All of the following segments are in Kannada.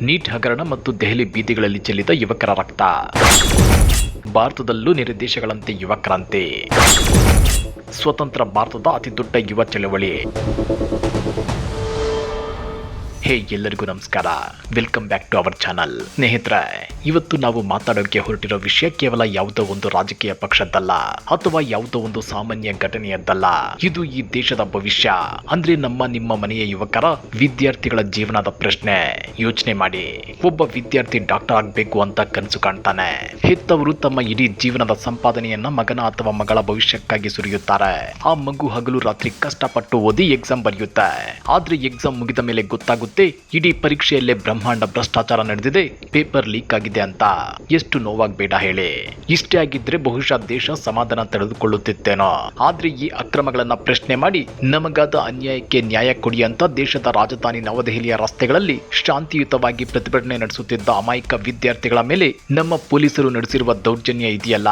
ನೀಟ್ ಹಗರಣ ಮತ್ತು ದೆಹಲಿ ಬೀದಿಗಳಲ್ಲಿ ಚೆಲ್ಲಿದ ಯುವಕರ ರಕ್ತ. ಭಾರತದಲ್ಲೂ ನೆರೆ ದೇಶಗಳಂತೆ ಯುವ ಕ್ರಾಂತಿ. ಸ್ವತಂತ್ರ ಭಾರತದ ಅತಿದೊಡ್ಡ ಯುವ ಚಳವಳಿ. ಹೇ ಎಲ್ಲರಿಗೂ ನಮಸ್ಕಾರ, welcome back to our channel. ಸ್ನೇಹಿತರೆ, ಇವತ್ತು ನಾವು ಮಾತಾಡೋಕೆ ಹೊರಟಿರೋ ವಿಷಯ ಕೇವಲ ಯಾವುದೋ ಒಂದು ರಾಜಕೀಯ ಪಕ್ಷದ್ದಲ್ಲ ಅಥವಾ ಯಾವುದೋ ಒಂದು ಸಾಮಾನ್ಯ ಘಟನೆಯದ್ದಲ್ಲ. ಇದು ಈ ದೇಶದ ಭವಿಷ್ಯ, ಅಂದ್ರೆ ನಿಮ್ಮ ಮನೆಯ ಯುವಕರ ವಿದ್ಯಾರ್ಥಿಗಳ ಜೀವನದ ಪ್ರಶ್ನೆ. ಯೋಚನೆ ಮಾಡಿ, ಒಬ್ಬ ವಿದ್ಯಾರ್ಥಿ ಡಾಕ್ಟರ್ ಆಗ್ಬೇಕು ಅಂತ ಕನಸು ಕಾಣ್ತಾನೆ. ಹೆತ್ತವರು ತಮ್ಮ ಇಡೀ ಜೀವನದ ಸಂಪಾದನೆಯನ್ನ ಮಗನ ಅಥವಾ ಮಗಳ ಭವಿಷ್ಯಕ್ಕಾಗಿ ಸುರಿಯುತ್ತಾರೆ. ಆ ಮಗು ಹಗಲು ರಾತ್ರಿ ಕಷ್ಟಪಟ್ಟು ಓದಿ ಎಕ್ಸಾಮ್ ಬರೆಯುತ್ತೆ. ಆದ್ರೆ ಎಕ್ಸಾಮ್ ಮುಗಿದ ಮೇಲೆ ಗೊತ್ತಾಗುತ್ತೆ ಇಡೀ ಪರೀಕ್ಷೆಯಲ್ಲೇ ಬ್ರಹ್ಮಾಂಡ ಭ್ರಷ್ಟಾಚಾರ ನಡೆದಿದೆ, ಪೇಪರ್ ಲೀಕ್ ಆಗಿದೆ ಅಂತ. ಎಷ್ಟು ನೋವಾಗಬೇಡ ಹೇಳಿ. ಇಷ್ಟೇ ಆಗಿದ್ರೆ ಬಹುಶಃ ದೇಶ ಸಮಾಧಾನ ತಡೆದುಕೊಳ್ಳುತ್ತಿತ್ತೇನೋ. ಆದ್ರೆ ಈ ಅಕ್ರಮಗಳನ್ನ ಪ್ರಶ್ನೆ ಮಾಡಿ ನಮಗಾದ ಅನ್ಯಾಯಕ್ಕೆ ನ್ಯಾಯ ಕೊಡಿ ಅಂತ ದೇಶದ ರಾಜಧಾನಿ ನವದೆಹಲಿಯ ರಸ್ತೆಗಳಲ್ಲಿ ಶಾಂತಿಯುತವಾಗಿ ಪ್ರತಿಭಟನೆ ನಡೆಸುತ್ತಿದ್ದ ಅಮಾಯಕ ವಿದ್ಯಾರ್ಥಿಗಳ ಮೇಲೆ ನಮ್ಮ ಪೊಲೀಸರು ನಡೆಸಿರುವ ದೌರ್ಜನ್ಯ ಇದೆಯಲ್ಲ,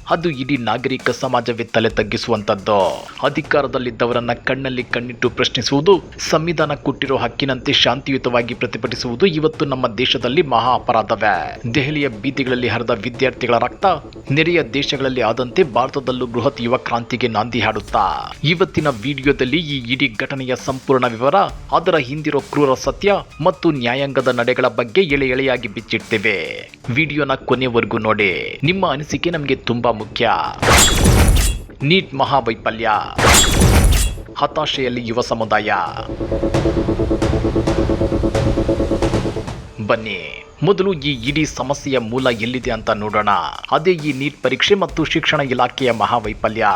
ಅದು ಇಡೀ ನಾಗರಿಕ ಸಮಾಜವೇ ತಲೆ ತಗ್ಗಿಸುವಂತದ್ದು. ಅಧಿಕಾರದಲ್ಲಿದ್ದವರನ್ನ ಕಣ್ಣಲ್ಲಿ ಕಣ್ಣಿಟ್ಟು ಪ್ರಶ್ನಿಸುವುದು, ಸಂವಿಧಾನ ಕೊಟ್ಟಿರೋ ಹಕ್ಕಿನಂತೆ ಶಾಂತಿಯುತವಾಗಿ ಪ್ರತಿಭಟಿಸುವುದು ಇವತ್ತು ನಮ್ಮ ದೇಶದಲ್ಲಿ ಮಹಾ ಅಪರಾಧವೇ. ದೆಹಲಿಯ ಬೀದಿಗಳಲ್ಲಿ ಹರಿದ ವಿದ್ಯಾರ್ಥಿಗಳ ರಕ್ತ ನೆರೆಯ ದೇಶಗಳಲ್ಲಿ ಆದಂತೆ ಭಾರತದಲ್ಲೂ ಬೃಹತ್ ಯುವ ಕ್ರಾಂತಿಗೆ ನಾಂದಿ ಹಾಡುತ್ತಾ ಇವತ್ತಿನ ವಿಡಿಯೋದಲ್ಲಿ ಈ ಇಡೀ ಘಟನೆಯ ಸಂಪೂರ್ಣ ವಿವರ, ಅದರ ಹಿಂದಿರೋ ಕ್ರೂರ ಸತ್ಯ ಮತ್ತು ನ್ಯಾಯಾಂಗದ ನಡೆಗಳ ಬಗ್ಗೆ ಎಳೆ ಎಳೆಯಾಗಿ ಬಿಚ್ಚಿಡ್ತೇವೆ. ವಿಡಿಯೋನ ಕೊನೆವರೆಗೂ ನೋಡಿ. ನಿಮ್ಮ ಅನಿಸಿಕೆ ನಮಗೆ ತುಂಬಾ ಮುಖ್ಯ. ನೀಟ್ ಮಹಾವೈಫಲ್ಯ, ಹತಾಶೆಯಲ್ಲಿ ಯುವ ಸಮುದಾಯ. ಬನ್ನಿ, ಮೊದಲು ಈ ಇಡೀ ಸಮಸ್ಯೆಯ ಮೂಲ ಎಲ್ಲಿದೆ ಅಂತ ನೋಡೋಣ. ಅದೇ ಈ ನೀಟ್ ಪರೀಕ್ಷೆ ಮತ್ತು ಶಿಕ್ಷಣ ಇಲಾಖೆಯ ಮಹಾವೈಫಲ್ಯ.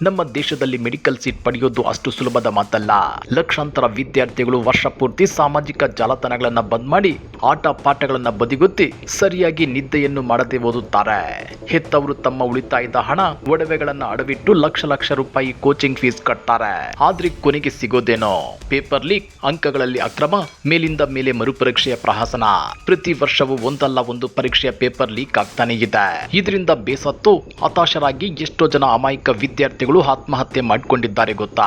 ನಮ್ಮ ದೇಶದಲ್ಲಿ ಮೆಡಿಕಲ್ ಸೀಟ್ ಪಡೆಯೋದು ಅಷ್ಟು ಸುಲಭದ ಮಾತಲ್ಲ. ಲಕ್ಷಾಂತರ ವಿದ್ಯಾರ್ಥಿಗಳು ವರ್ಷ ಪೂರ್ತಿ ಸಾಮಾಜಿಕ ಜಾಲತಾಣಗಳನ್ನ ಬಂದ್ ಮಾಡಿ ಆಟ ಪಾಠಗಳನ್ನ ಬದಿಗೊತ್ತಿ ಸರಿಯಾಗಿ ನಿದ್ದೆಯನ್ನು ಮಾಡದೆ ಓದುತ್ತಾರೆ. ಹೆತ್ತವರು ತಮ್ಮ ಉಳಿತಾಯದ ಹಣ, ಒಡವೆಗಳನ್ನ ಅಡವಿಟ್ಟು ಲಕ್ಷ ರೂಪಾಯಿ ಕೋಚಿಂಗ್ ಫೀಸ್ ಕಟ್ತಾರೆ. ಆದ್ರೆ ಕೊನೆಗೆ ಸಿಗೋದೇನೋ ಪೇಪರ್ ಲೀಕ್, ಅಂಕಗಳಲ್ಲಿ ಅಕ್ರಮ, ಮೇಲಿಂದ ಮೇಲೆ ಮರುಪರೀಕ್ಷೆಯ ಪ್ರಹಸನ. ಪ್ರತಿ ವರ್ಷವೂ ಒಂದಲ್ಲ ಒಂದು ಪರೀಕ್ಷೆಯ ಪೇಪರ್ ಲೀಕ್ ಆಗ್ತಾನೆ ಇದೆ. ಇದರಿಂದ ಬೇಸತ್ತು ಹತಾಶರಾಗಿ ಎಷ್ಟೋ ಜನ ಅಮಾಯಕ ವಿದ್ಯಾರ್ಥಿಗಳು ಆತ್ಮಹತ್ಯೆ ಮಾಡಿಕೊಂಡಿದ್ದಾರೆ ಗೊತ್ತಾ.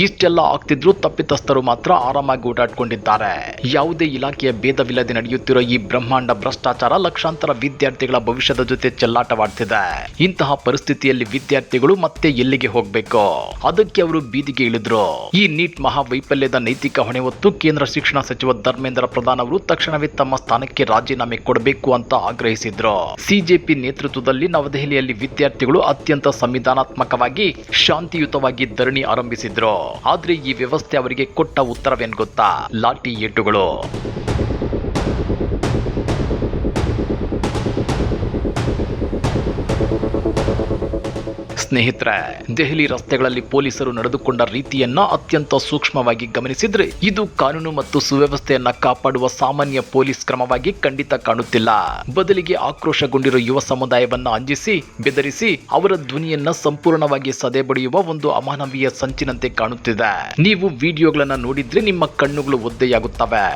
ಇಷ್ಟೆಲ್ಲ ಆಗ್ತಿದ್ರು ತಪ್ಪಿತಸ್ಥರು ಮಾತ್ರ ಆರಾಮಾಗಿ ಓಡಾಡ್ಕೊಂಡಿದ್ದಾರೆ. ಯಾವುದೇ ಇಲಾಖೆಯ ಭೇದವಿಲ್ಲದೆ ನಡೆಯುತ್ತಿರೋ ಈ ಬ್ರಹ್ಮಾಂಡ ಭ್ರಷ್ಟಾಚಾರ ಲಕ್ಷಾಂತರ ವಿದ್ಯಾರ್ಥಿಗಳ ಭವಿಷ್ಯದ ಜೊತೆ ಚೆಲ್ಲಾಟವಾಡ್ತಿದೆ. ಇಂತಹ ಪರಿಸ್ಥಿತಿಯಲ್ಲಿ ವಿದ್ಯಾರ್ಥಿಗಳು ಮತ್ತೆ ಎಲ್ಲಿಗೆ ಹೋಗ್ಬೇಕು? ಅದಕ್ಕೆ ಅವರು ಬೀದಿಗೆ ಇಳಿದ್ರು. ಈ ನೀಟ್ ಮಹಾವೈಫಲ್ಯದ ನೈತಿಕ ಹೊಣೆ ಹೊತ್ತು ಕೇಂದ್ರ ಶಿಕ್ಷಣ ಸಚಿವ ಧರ್ಮೇಂದ್ರ ಪ್ರಧಾನ್ ಅವರು ತಕ್ಷಣವೇ ತಮ್ಮ ಸ್ಥಾನಕ್ಕೆ ರಾಜೀನಾಮೆ ಕೊಡಬೇಕು ಅಂತ ಆಗ್ರಹಿಸಿದ್ರು. ಸಿಜೆಪಿ ನೇತೃತ್ವದಲ್ಲಿ ನವದೆಹಲಿಯಲ್ಲಿ ವಿದ್ಯಾರ್ಥಿಗಳು ಅತ್ಯಂತ ಸಂವಿಧಾನಾತ್ಮಕವಾಗಿ ಶಾಂತಿಯುತವಾಗಿ ಧರಣಿ ಆರಂಭಿಸಿದ್ರು. ಆದ್ರೆ ಈ ವ್ಯವಸ್ಥೆ ಅವರಿಗೆ ಕೊಟ್ಟ ಉತ್ತರವೇನ್ ಗೊತ್ತಾ? ಲಾಠಿ ಏಟುಗಳು. ಸ್ನೇಹಿತರೆ, ದೆಹಲಿ ರಸ್ತೆಗಳಲ್ಲಿ ಪೊಲೀಸರು ನಡೆದುಕೊಂಡ ರೀತಿಯನ್ನ ಅತ್ಯಂತ ಸೂಕ್ಷ್ಮವಾಗಿ ಗಮನಿಸಿದ್ರೆ ಇದು ಕಾನೂನು ಮತ್ತು ಸುವ್ಯವಸ್ಥೆಯನ್ನ ಕಾಪಾಡುವ ಸಾಮಾನ್ಯ ಪೊಲೀಸ್ ಕ್ರಮವಾಗಿ ಖಂಡಿತ ಕಾಣುತ್ತಿಲ್ಲ. ಬದಲಿಗೆ ಆಕ್ರೋಶಗೊಂಡಿರುವ ಯುವ ಸಮುದಾಯವನ್ನ ಅಂಜಿಸಿ, ಬೆದರಿಸಿ ಅವರ ಧ್ವನಿಯನ್ನ ಸಂಪೂರ್ಣವಾಗಿ ಸದೆಬಡಿಯುವ ಒಂದು ಅಮಾನವೀಯ ಸಂಚಿನಂತೆ ಕಾಣುತ್ತಿದೆ. ನೀವು ವಿಡಿಯೋಗಳನ್ನ ನೋಡಿದ್ರೆ ನಿಮ್ಮ ಕಣ್ಣುಗಳು ಒದ್ದೆಯಾಗುತ್ತವೆ.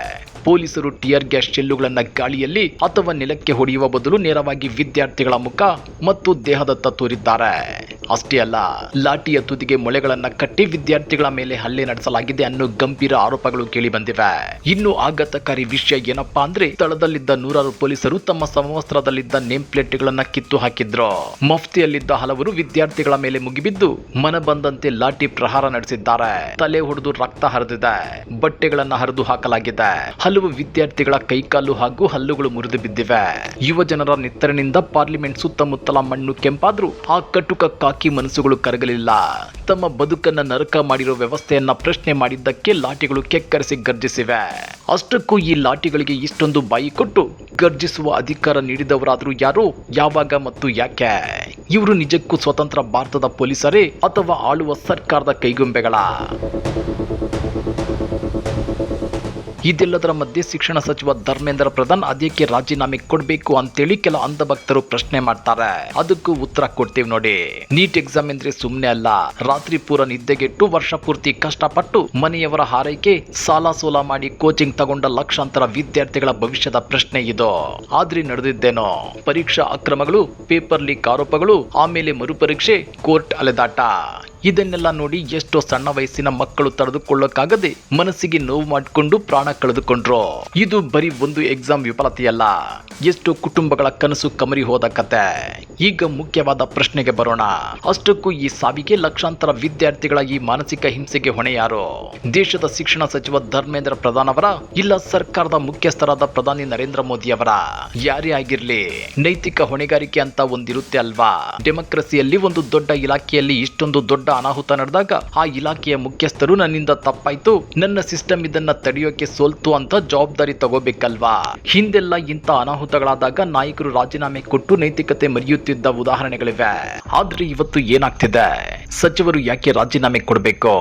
ಪೊಲೀಸರು ಟಿಯರ್ ಗ್ಯಾಸ್ ಶೆಲ್ಲುಗಳನ್ನ ಗಾಳಿಯಲ್ಲಿ ಅಥವಾ ನೆಲಕ್ಕೆ ಹೊಡೆಯುವ ಬದಲು ನೇರವಾಗಿ ವಿದ್ಯಾರ್ಥಿಗಳ ಮುಖ ಮತ್ತು ದೇಹದತ್ತ ತೋರಿದ್ದಾರೆ. ಅಷ್ಟೇ ಅಲ್ಲ, ಲಾಠಿಯ ತುದಿಗೆ ಮೊಳೆಗಳನ್ನ ಕಟ್ಟಿ ವಿದ್ಯಾರ್ಥಿಗಳ ಮೇಲೆ ಹಲ್ಲೆ ನಡೆಸಲಾಗಿದೆ ಅನ್ನೋ ಗಂಭೀರ ಆರೋಪಗಳು ಕೇಳಿ ಬಂದಿವೆ. ಇನ್ನು ಆಘಾತಕಾರಿ ವಿಷಯ ಏನಪ್ಪಾ ಅಂದ್ರೆ, ಸ್ಥಳದಲ್ಲಿದ್ದ ನೂರಾರು ಪೊಲೀಸರು ತಮ್ಮ ಸಮವಸ್ತ್ರದಲ್ಲಿದ್ದ ನೇಮ್ ಪ್ಲೇಟ್ಗಳನ್ನ ಕಿತ್ತು ಹಾಕಿದ್ರು. ಮಫ್ತಿಯಲ್ಲಿದ್ದ ಹಲವರು ವಿದ್ಯಾರ್ಥಿಗಳ ಮೇಲೆ ಮುಗಿಬಿದ್ದು ಮನ ಬಂದಂತೆ ಲಾಠಿ ಪ್ರಹಾರ ನಡೆಸಿದ್ದಾರೆ. ತಲೆ ಹೊಡೆದು ರಕ್ತ ಹರಿದಿದೆ, ಬಟ್ಟೆಗಳನ್ನ ಹರಿದು ಹಾಕಲಾಗಿದೆ. ಹಲವು ವಿದ್ಯಾರ್ಥಿಗಳ ಕೈಕಾಲು ಹಾಗೂ ಹಲ್ಲುಗಳು ಮುರಿದು ಬಿದ್ದಿವೆ. ಯುವ ಜನರ ನಿತ್ತರಿನಿಂದ ಪಾರ್ಲಿಮೆಂಟ್ ಸುತ್ತಮುತ್ತಲ ಮಣ್ಣು ಕೆಂಪಾದ್ರೂ ಆ ಕಟುಕ ಕಾಕಿ ಮನಸ್ಸುಗಳು ಕರಗಲಿಲ್ಲ. ತಮ್ಮ ಬದುಕನ್ನ ನರಕ ಮಾಡಿರೋ ವ್ಯವಸ್ಥೆಯನ್ನ ಪ್ರಶ್ನೆ ಮಾಡಿದ್ದಕ್ಕೆ ಲಾಠಿಗಳು ಕೆಕ್ಕರಿಸಿ ಗರ್ಜಿಸಿವೆ. ಅಷ್ಟಕ್ಕೂ ಈ ಲಾಠಿಗಳಿಗೆ ಇಷ್ಟೊಂದು ಬಾಯಿ ಕೊಟ್ಟು ಗರ್ಜಿಸುವ ಅಧಿಕಾರ ನೀಡಿದವರಾದ್ರೂ ಯಾರು, ಯಾವಾಗ ಮತ್ತು ಯಾಕೆ? ಇವರು ನಿಜಕ್ಕೂ ಸ್ವತಂತ್ರ ಭಾರತದ ಪೊಲೀಸರೇ ಅಥವಾ ಆಳುವ ಸರ್ಕಾರದ ಕೈಗೊಂಬೆಗಳ? ಇದೆಲ್ಲದರ ಮಧ್ಯೆ ಶಿಕ್ಷಣ ಸಚಿವ ಧರ್ಮೇಂದ್ರ ಪ್ರಧಾನ್ ಅದಕ್ಕೆ ರಾಜೀನಾಮೆ ಕೊಡಬೇಕು ಅಂತೇಳಿ ಕೆಲ ಅಂಧಭಕ್ತರು ಪ್ರಶ್ನೆ ಮಾಡ್ತಾರೆ. ಅದಕ್ಕೂ ಉತ್ತರ ಕೊಡ್ತೀವಿ ನೋಡಿ. ನೀಟ್ ಎಕ್ಸಾಮ್ ಅಂದ್ರೆ ಸುಮ್ಮನೆ ಅಲ್ಲ. ರಾತ್ರಿ ಪೂರ ನಿದ್ದೆಗೆಟ್ಟು ವರ್ಷ ಪೂರ್ತಿ ಕಷ್ಟಪಟ್ಟು ಮನೆಯವರ ಹಾರೈಕೆ ಸಾಲ ಸೋಲ ಮಾಡಿ ಕೋಚಿಂಗ್ ತಗೊಂಡ ಲಕ್ಷಾಂತರ ವಿದ್ಯಾರ್ಥಿಗಳ ಭವಿಷ್ಯದ ಪ್ರಶ್ನೆ ಇದು. ಆದ್ರೆ ನಡೆದಿದ್ದೇನೋ ಪರೀಕ್ಷಾ ಅಕ್ರಮಗಳು, ಪೇಪರ್ ಲೀಕ್ ಆರೋಪಗಳು, ಆಮೇಲೆ ಮರುಪರೀಕ್ಷೆ, ಕೋರ್ಟ್ ಅಲೆದಾಟ. ಇದನ್ನೆಲ್ಲ ನೋಡಿ ಎಷ್ಟೋ ಸಣ್ಣ ವಯಸ್ಸಿನ ಮಕ್ಕಳು ತಡೆದುಕೊಳ್ಳಕ್ಕಾಗದೆ ಮನಸ್ಸಿಗೆ ನೋವು ಮಾಡಿಕೊಂಡು ಪ್ರಾಣ ಕಳೆದುಕೊಂಡ್ರು. ಇದು ಬರೀ ಒಂದು ಎಕ್ಸಾಮ್ ವಿಫಲತೆಯಲ್ಲ, ಎಷ್ಟೋ ಕುಟುಂಬಗಳ ಕನಸು ಕಮರಿ ಹೋದ ಕತೆ. ಈಗ ಮುಖ್ಯವಾದ ಪ್ರಶ್ನೆಗೆ ಬರೋಣ. ಅಷ್ಟಕ್ಕೂ ಈ ಸಾವಿಗೆ ಲಕ್ಷಾಂತರ ವಿದ್ಯಾರ್ಥಿಗಳ ಈ ಮಾನಸಿಕ ಹಿಂಸೆಗೆ ಹೊಣೆ ಯಾರು? ದೇಶದ ಶಿಕ್ಷಣ ಸಚಿವ ಧರ್ಮೇಂದ್ರ ಪ್ರಧಾನ್ ಅವರ, ಇಲ್ಲ ಸರ್ಕಾರದ ಮುಖ್ಯಸ್ಥರಾದ ಪ್ರಧಾನಿ ನರೇಂದ್ರ ಮೋದಿ ಅವರ? ಯಾರೇ ಆಗಿರ್ಲಿ, ನೈತಿಕ ಹೊಣೆಗಾರಿಕೆ ಅಂತ ಒಂದಿರುತ್ತೆ ಅಲ್ವಾ? ಡೆಮೋಕ್ರಸಿಯಲ್ಲಿ ಒಂದು ದೊಡ್ಡ ಇಲಾಖೆಯಲ್ಲಿ ಇಷ್ಟೊಂದು ದೊಡ್ಡ ಅನಾಹುತ ನಡೆದಾಗ ಆ ಇಲಾಖೆಯ ಮುಖ್ಯಸ್ಥರು ನನ್ನಿಂದ ತಪ್ಪಾಯ್ತು, ನನ್ನ ಸಿಸ್ಟಮ್ ಇದನ್ನ ತಡೆಯೋಕೆ ಸೋಲ್ತು ಅಂತ ಜವಾಬ್ದಾರಿ ತಗೋಬೇಕಲ್ವಾ? ಹಿಂದೆಲ್ಲ ಇಂಥ ಅನಾಹುತಗಳಾದಾಗ ನಾಯಕರು ರಾಜೀನಾಮೆ ಕೊಟ್ಟು ನೈತಿಕತೆ ಮರೆಯುತ್ತಿದ್ದ ಉದಾಹರಣೆಗಳಿವೆ. ಆದ್ರೆ ಇವತ್ತು ಏನಾಗ್ತಿದೆ? ಸಚಿವರು ಯಾಕೆ ರಾಜೀನಾಮೆ ಕೊಡಬೇಕು?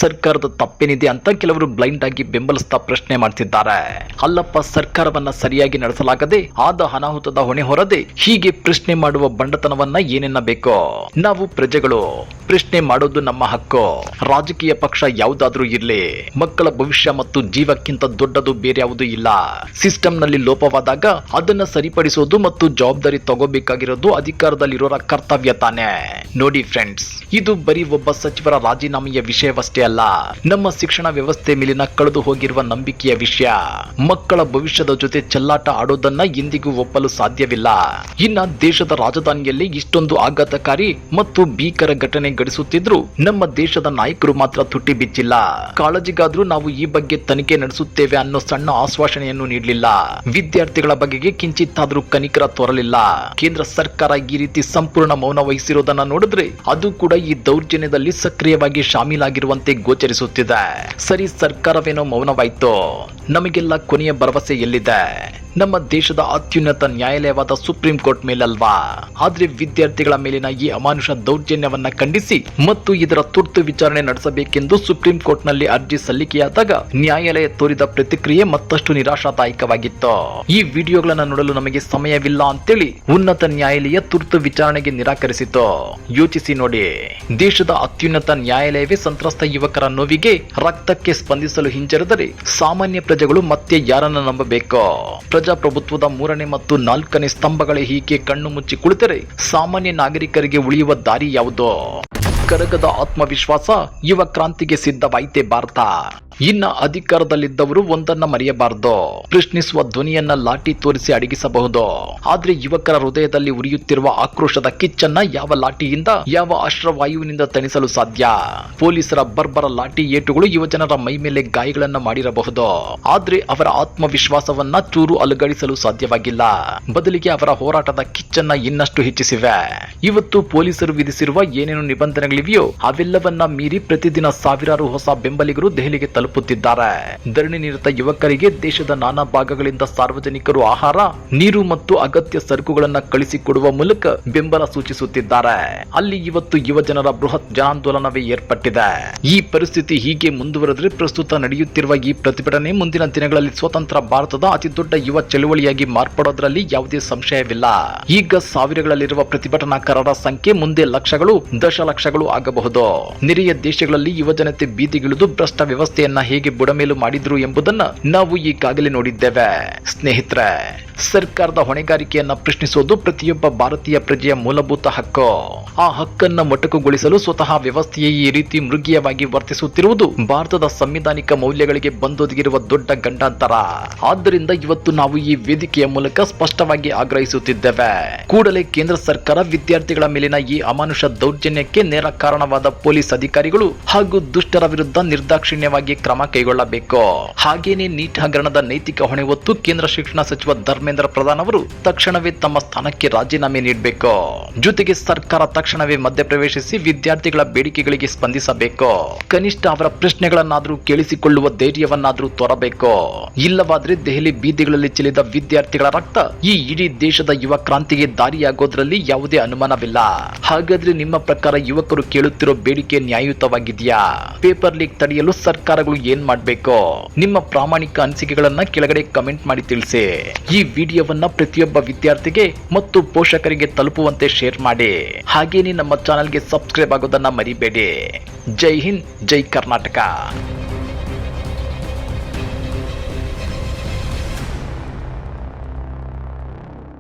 ಸರ್ಕಾರದ ತಪ್ಪೇನಿದೆ ಅಂತ ಕೆಲವರು ಬ್ಲೈಂಡ್ ಆಗಿ ಬೆಂಬಲಿಸ್ತಾ ಪ್ರಶ್ನೆ ಮಾಡ್ತಿದ್ದಾರೆ. ಅಲ್ಲಪ್ಪ, ಸರ್ಕಾರವನ್ನ ಸರಿಯಾಗಿ ನಡೆಸಲಾಗದೆ ಆದ ಅನಾಹುತದ ಹೊಣೆ ಹೊರದೆ ಹೀಗೆ ಪ್ರಶ್ನೆ ಮಾಡುವ ಬಂಡತನವನ್ನ ಏನೆನ್ನಬೇಕು? ನಾವು ಪ್ರಜೆಗಳು, ಪ್ರಶ್ನೆ ಮಾಡೋದು ನಮ್ಮ ಹಕ್ಕು. ರಾಜಕೀಯ ಪಕ್ಷ ಯಾವುದಾದ್ರೂ ಇರ್ಲಿ, ಮಕ್ಕಳ ಭವಿಷ್ಯ ಮತ್ತು ಜೀವಕ್ಕಿಂತ ದೊಡ್ಡದು ಬೇರೆ ಯಾವುದೂ ಇಲ್ಲ. ಸಿಸ್ಟಮ್ ನಲ್ಲಿ ಲೋಪವಾದಾಗ ಅದನ್ನ ಸರಿಪಡಿಸೋದು ಮತ್ತು ಜವಾಬ್ದಾರಿ ತಗೋಬೇಕಾಗಿರೋದು ಅಧಿಕಾರದಲ್ಲಿರೋರ ಕರ್ತವ್ಯ ತಾನೆ. ನೋಡಿ ಫ್ರೆಂಡ್ಸ್, ಇದು ಬರೀ ಒಬ್ಬ ಸಚಿವರ ರಾಜೀನಾಮೆಯ ವಿಷಯವಷ್ಟೇ ಅಲ್ಲ, ನಮ್ಮ ಶಿಕ್ಷಣ ವ್ಯವಸ್ಥೆ ಮೇಲಿನ ಕಳೆದು ಹೋಗಿರುವ ನಂಬಿಕೆಯ ವಿಷಯ. ಮಕ್ಕಳ ಭವಿಷ್ಯದ ಜೊತೆ ಚೆಲ್ಲಾಟ ಆಡೋದನ್ನ ಎಂದಿಗೂ ಒಪ್ಪಲು ಸಾಧ್ಯವಿಲ್ಲ. ಇನ್ನ ದೇಶದ ರಾಜಧಾನಿಯಲ್ಲಿ ಇಷ್ಟೊಂದು ಆಘಾತಕಾರಿ ಮತ್ತು ಭೀಕರ ಘಟನೆ ಘಟಿಸುತ್ತಿದ್ರು ನಮ್ಮ ದೇಶದ ನಾಯಕರು ಮಾತ್ರ ತುಟಿ ಬಿಚ್ಚಿಲ್ಲ. ಕಾಳಜಿಗಾದ್ರೂ ನಾವು ಈ ಬಗ್ಗೆ ತನಿಖೆ ನಡೆಸುತ್ತೇವೆ ಅನ್ನೋ ಸಣ್ಣ ಆಶ್ವಾಸನೆಯನ್ನು ನೀಡಲಿಲ್ಲ. ವಿದ್ಯಾರ್ಥಿಗಳ ಬಗೆಗೆ ಕಿಂಚಿತ್ತಾದ್ರೂ ಕನಿಕರ ತೋರಲಿಲ್ಲ. ಕೇಂದ್ರ ಸರ್ಕಾರ ಈ ರೀತಿ ಸಂಪೂರ್ಣ ಮೌನ ವಹಿಸಿರೋದನ್ನ ನೋಡಿದ್ರೆ ಅದು ಕೂಡ ಈ ದೌರ್ಜನ್ಯದಲ್ಲಿ ಸಕ್ರಿಯವಾಗಿ ಶಾಮೀಲಾಗಿರುವಂತೆ ಗೋಚರಿಸುತ್ತಿದೆ. ಸರಿ, ಸರ್ಕಾರವೇನೋ ಮೌನವಾಯ್ತು, ನಮಗೆಲ್ಲ ಕೊನೆಯ ಭರವಸೆ ಎಲ್ಲಿದೆ? ನಮ್ಮ ದೇಶದ ಅತ್ಯುನ್ನತ ನ್ಯಾಯಾಲಯವಾದ ಸುಪ್ರೀಂ ಕೋರ್ಟ್ ಮೇಲಲ್ವಾ? ಆದ್ರೆ ವಿದ್ಯಾರ್ಥಿಗಳ ಮೇಲಿನ ಈ ಅಮಾನುಷ ದೌರ್ಜನ್ಯವನ್ನ ಖಂಡಿಸಿ ಮತ್ತು ಇದರ ತುರ್ತು ವಿಚಾರಣೆ ನಡೆಸಬೇಕೆಂದು ಸುಪ್ರೀಂ ಕೋರ್ಟ್ ನಲ್ಲಿ ಅರ್ಜಿ ಸಲ್ಲಿಕೆಯಾದಾಗ ನ್ಯಾಯಾಲಯ ತೋರಿದ ಪ್ರತಿಕ್ರಿಯೆ ಮತ್ತಷ್ಟು ನಿರಾಶಾದಾಯಕವಾಗಿತ್ತು. ಈ ವಿಡಿಯೋಗಳನ್ನ ನೋಡಲು ನಮಗೆ ಸಮಯವಿಲ್ಲ ಅಂತೇಳಿ ಉನ್ನತ ನ್ಯಾಯಾಲಯ ತುರ್ತು ವಿಚಾರಣೆಗೆ ನಿರಾಕರಿಸಿತು. ಯೋಚಿಸಿ ನೋಡಿ, ದೇಶದ ಅತ್ಯುನ್ನತ ನ್ಯಾಯಾಲಯವೇ ಸಂತ್ರಸ್ತ ಯುವಕರ ನೋವಿಗೆ ರಕ್ತಕ್ಕೆ ಸ್ಪಂದಿಸಲು ಹಿಂಜರಿದರೆ ಸಾಮಾನ್ಯ ಪ್ರಜೆಗಳು ಮತ್ತೆ ಯಾರನ್ನ ನಂಬಬೇಕು? ಪ್ರಜಾಪ್ರಭುತ್ವದ 3ನೇ ಮತ್ತು 4ನೇ ಸ್ತಂಭಗಳೇ ಹೀಗೆ ಕಣ್ಣು ಮುಚ್ಚಿ ಕುಳಿತರೆ ಸಾಮಾನ್ಯ ನಾಗರಿಕರಿಗೆ ಉಳಿಯುವ ದಾರಿ ಯಾವುದು? ಕರಗದ ಆತ್ಮವಿಶ್ವಾಸ ಯುವ ಕ್ರಾಂತಿಗೆ ಸಿದ್ಧವಾಯಿತೆ ಭಾರತ. ಇನ್ನ ಅಧಿಕಾರದಲ್ಲಿದ್ದವರು ಒಂದನ್ನ ಮರೆಯಬಾರದು, ಪ್ರಶ್ನಿಸುವ ಧ್ವನಿಯನ್ನ ಲಾಠಿ ತೋರಿಸಿ ಅಡಗಿಸಬಹುದು. ಆದ್ರೆ ಯುವಕರ ಹೃದಯದಲ್ಲಿ ಉರಿಯುತ್ತಿರುವ ಆಕ್ರೋಶದ ಕಿಚ್ಚನ್ನ ಯಾವ ಲಾಠಿಯಿಂದ, ಯಾವ ಅಶ್ರವಾಯುವಿನಿಂದ ತಣಿಸಲು ಸಾಧ್ಯ? ಪೊಲೀಸರ ಬರ್ಬರ ಲಾಠಿ ಏಟುಗಳು ಯುವಜನರ ಮೈ ಮೇಲೆ ಗಾಯಗಳನ್ನ ಮಾಡಿರಬಹುದು, ಆದ್ರೆ ಅವರ ಆತ್ಮವಿಶ್ವಾಸವನ್ನ ಚೂರು ಅಲುಗಾಡಿಸಲು ಸಾಧ್ಯವಾಗಿಲ್ಲ. ಬದಲಿಗೆ ಅವರ ಹೋರಾಟದ ಕಿಚ್ಚನ್ನ ಇನ್ನಷ್ಟು ಹೆಚ್ಚಿಸಿವೆ. ಇವತ್ತು ಪೊಲೀಸರು ವಿಧಿಸಿರುವ ಏನೇನು ನಿಬಂಧನೆಗಳಿವೆಯೋ ಅವೆಲ್ಲವನ್ನ ಮೀರಿ ಪ್ರತಿದಿನ ಸಾವಿರಾರು ಹೊಸ ಬೆಂಬಲಿಗರು ದೆಹಲಿಗೆ ತಲುಪುತ್ತಿದ್ದಾರೆ. ಧರಣಿ ನಿರತ ಯುವಕರಿಗೆ ದೇಶದ ನಾನಾ ಭಾಗಗಳಿಂದ ಸಾರ್ವಜನಿಕರು ಆಹಾರ, ನೀರು ಮತ್ತು ಅಗತ್ಯ ಸರಕುಗಳನ್ನು ಕಳಿಸಿಕೊಡುವ ಮೂಲಕ ಬೆಂಬಲ ಸೂಚಿಸುತ್ತಿದ್ದಾರೆ. ಅಲ್ಲಿ ಇವತ್ತು ಯುವಜನರ ಬೃಹತ್ ಜನಾಂದೋಲನವೇ ಏರ್ಪಟ್ಟಿದೆ. ಈ ಪರಿಸ್ಥಿತಿ ಹೀಗೆ ಮುಂದುವರೆದರೆ ಪ್ರಸ್ತುತ ನಡೆಯುತ್ತಿರುವ ಈ ಪ್ರತಿಭಟನೆ ಮುಂದಿನ ದಿನಗಳಲ್ಲಿ ಸ್ವತಂತ್ರ ಭಾರತದ ಅತಿದೊಡ್ಡ ಯುವ ಚಳುವಳಿಯಾಗಿ ಮಾರ್ಪಡೋದ್ರಲ್ಲಿ ಯಾವುದೇ ಸಂಶಯವಿಲ್ಲ. ಈಗ ಸಾವಿರಗಳಲ್ಲಿರುವ ಪ್ರತಿಭಟನಾಕಾರರ ಸಂಖ್ಯೆ ಮುಂದೆ ಲಕ್ಷಗಳು, ದಶಲಕ್ಷಗಳು ಆಗಬಹುದು. ನೆರೆಯ ದೇಶಗಳಲ್ಲಿ ಯುವಜನತೆ ಬೀದಿಗಿಳಿದು ಭ್ರಷ್ಟ ವ್ಯವಸ್ಥೆಯನ್ನ ಹೇಗೆ ಬುಡಮೇಲು ಮಾಡಿದ್ರು ಎಂಬುದನ್ನ ನಾವು ಈಗಾಗಲೇ ನೋಡಿದ್ದೇವೆ. ಸ್ನೇಹಿತರೆ, ಸರ್ಕಾರದ ಹೊಣೆಗಾರಿಕೆಯನ್ನ ಪ್ರಶ್ನಿಸುವುದು ಪ್ರತಿಯೊಬ್ಬ ಭಾರತೀಯ ಪ್ರಜೆಯ ಮೂಲಭೂತ ಹಕ್ಕು. ಆ ಹಕ್ಕನ್ನ ಮೊಟಕುಗೊಳಿಸಲು ಸ್ವತಃ ವ್ಯವಸ್ಥೆಯೇ ಈ ರೀತಿ ಮೃಗೀಯವಾಗಿ ವರ್ತಿಸುತ್ತಿರುವುದು ಭಾರತದ ಸಂವಿಧಾನಿಕ ಮೌಲ್ಯಗಳಿಗೆ ಬಂದೊದಗಿರುವ ದೊಡ್ಡ ಗಂಡಾಂತರ. ಆದ್ದರಿಂದ ಇವತ್ತು ನಾವು ಈ ವೇದಿಕೆಯ ಮೂಲಕ ಸ್ಪಷ್ಟವಾಗಿ ಆಗ್ರಹಿಸುತ್ತಿದ್ದೇವೆ. ಕೂಡಲೇ ಕೇಂದ್ರ ಸರ್ಕಾರ ವಿದ್ಯಾರ್ಥಿಗಳ ಮೇಲಿನ ಈ ಅಮಾನುಷ ದೌರ್ಜನ್ಯಕ್ಕೆ ನೇರ ಕಾರಣವಾದ ಪೊಲೀಸ್ ಅಧಿಕಾರಿಗಳು ಹಾಗೂ ದುಷ್ಟರ ವಿರುದ್ಧ ನಿರ್ದಾಕ್ಷಿಣ್ಯವಾಗಿ ಕ್ರಮ ಕೈಗೊಳ್ಳಬೇಕು. ಹಾಗೇನೇ ನೀಟ್ ಹಗರಣದ ನೈತಿಕ ಹೊಣೆ ಹೊತ್ತು ಕೇಂದ್ರ ಶಿಕ್ಷಣ ಸಚಿವ ಧರ್ಮೇಂದ್ರ ಪ್ರಧಾನ್ ಅವರು ತಕ್ಷಣವೇ ತಮ್ಮ ಸ್ಥಾನಕ್ಕೆ ರಾಜೀನಾಮೆ ನೀಡಬೇಕು. ಜೊತೆಗೆ ಸರ್ಕಾರ ತಕ್ಷಣವೇ ಮಧ್ಯಪ್ರವೇಶಿಸಿ ವಿದ್ಯಾರ್ಥಿಗಳ ಬೇಡಿಕೆಗಳಿಗೆ ಸ್ಪಂದಿಸಬೇಕು. ಕನಿಷ್ಠ ಅವರ ಪ್ರಶ್ನೆಗಳನ್ನಾದ್ರೂ ಕೇಳಿಸಿಕೊಳ್ಳುವ ಧೈರ್ಯವನ್ನಾದ್ರೂ ತೋರಬೇಕು. ಇಲ್ಲವಾದ್ರೆ ದೆಹಲಿ ಬೀದಿಗಳಲ್ಲಿ ಚೆಲ್ಲಿದ ವಿದ್ಯಾರ್ಥಿಗಳ ರಕ್ತ ಈ ಇಡೀ ದೇಶದ ಯುವ ಕ್ರಾಂತಿಗೆ ದಾರಿಯಾಗೋದ್ರಲ್ಲಿ ಯಾವುದೇ ಅನುಮಾನವಿಲ್ಲ. ಹಾಗಾದ್ರೆ ನಿಮ್ಮ ಪ್ರಕಾರ ಯುವಕರು ಕೇಳುತ್ತಿರೋ ಬೇಡಿಕೆ ನ್ಯಾಯಯುತವಾಗಿದೆಯಾ? ಪೇಪರ್ ಲೀಕ್ ತಡೆಯಲು ಸರ್ಕಾರಗಳು ಏನ್ ಮಾಡಬೇಕು? ನಿಮ್ಮ ಪ್ರಾಮಾಣಿಕ ಅನಿಸಿಕೆಗಳನ್ನ ಕೆಳಗಡೆ ಕಮೆಂಟ್ ಮಾಡಿ ತಿಳಿಸಿ. ಈ ವಿಡಿಯೋವನ್ನ ಪ್ರತಿಯೊಬ್ಬ ವಿದ್ಯಾರ್ಥಿಗೆ ಮತ್ತು ಪೋಷಕರಿಗೆ ತಲುಪುವಂತೆ ಶೇರ್ ಮಾಡಿ. ಹಾಗೇನೇ ನಮ್ಮ ಚಾನೆಲ್ಗೆ ಸಬ್ಸ್ಕ್ರೈಬ್ ಆಗೋದನ್ನ ಮರಿಬೇಡಿ. ಜೈ ಹಿಂದ್, ಜೈ ಕರ್ನಾಟಕ.